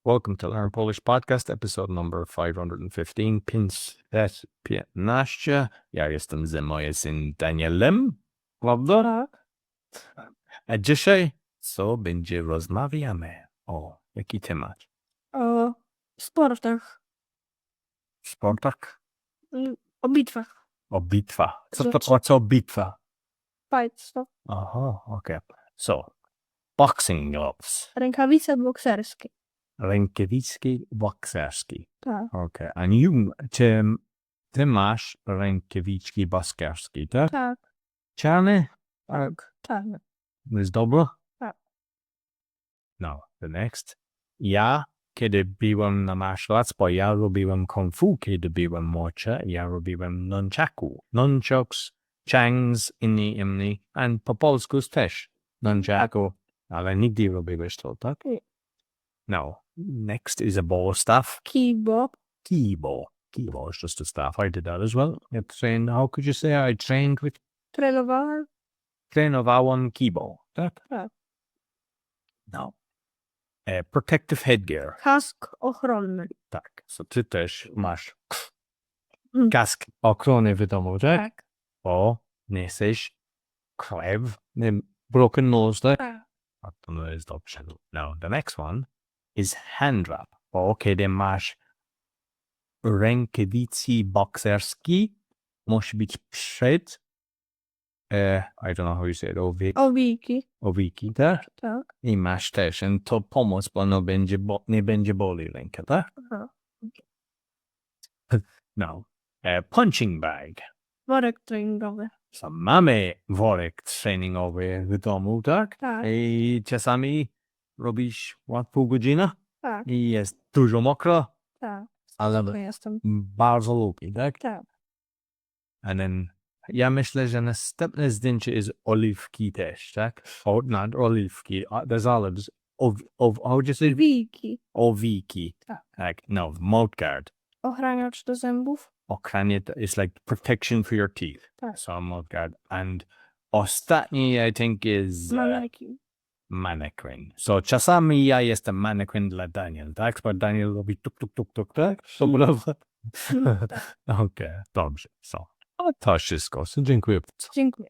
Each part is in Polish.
Welcome to Learn Polish Podcast, episode number 515, 515. Ja jestem ze moim synem Danielem, prawda? Tak. A dzisiaj co będzie rozmawiamy? O, jaki temat? O sportach. Sportach? O bitwach. O bitwa. Co bitwa? Fight stuff. Aha, okay. So, boxing gloves. Rękawice bokserskie. Rękawiczki bokserskie. Tak. Okay. A ty masz rękawiczki bokserskie, tak? Tak. Czarne? Tak. Tak. Jest dobre? Tak. No, the next. Ja, kiedy byłem na martial arts, bo ja robiłem kung fu, kiedy byłem młodszy, ja robiłem nunchaku. Nunchucks, changs, inni, and po polsku też nunchaku, ale nigdy robiłeś to, tak? Nie. No. Next is a ball staff. Kibo. Keyboard. Keyboard is just a staff. I did that as well. How could you say I trained with Trenowałem. trenowałem keyboard, tak? Tak. No. Protective headgear. Kask ochronny. Tak. So ty też masz Mm. kask ochrony w domu, tak? Tak. Bo nie jesteś krew, nie broken nose, tak? Tak. A to nie jest dobrze. No, the next one is hand wrap. Bo kiedy masz rękawice bokserski, musi być przed I don't know how you say it, Owiki. tak? Tak. I masz też, i to pomoc, bo nie będzie boli ręka, tak? Aha. No. Punching bag. Worek treningowy. So mamy worek treningowy w domu, tak? Tak. I czasami robisz pół godziny Tak. i jest dużo mokro, Tak. ale To jestem. bardzo lubi, tak? Tak. And then ja myślę, że następne zdjęcie jest oliwki też, tak? Not oliwki, there's olives. How would you say? Wiki. Owiki. Tak. No, mouth guard. Ochraniacz do zębów. Ochranie, it's like protection for your teeth. Tak. So mouth guard. And ostatni, I think, is Manekin. mannequin. So czasami ja jestem mannequin dla Daniel, tak? Bo Daniel robi tuk, tak? So Okay, dobrze. So, to wszystko. So dziękuję. Dziękuję.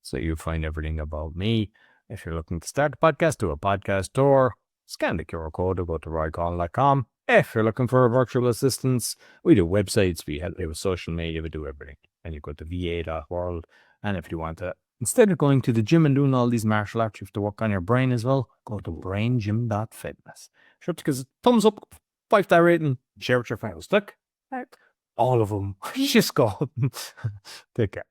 So you find everything about me. If you're looking to start a podcast, do a podcast tour, scan the QR code or go to roycon.com. If you're looking for a virtual assistance, we do websites, we help you with social media, we do everything. And you go to va.world. And if you want to, instead of going to the gym and doing all these martial arts, you have to work on your brain as well, go to braingym.fitness. Sure, because thumbs up, 5-star rating, share with your friends. Look, Tak. all of them. Just go. Take care.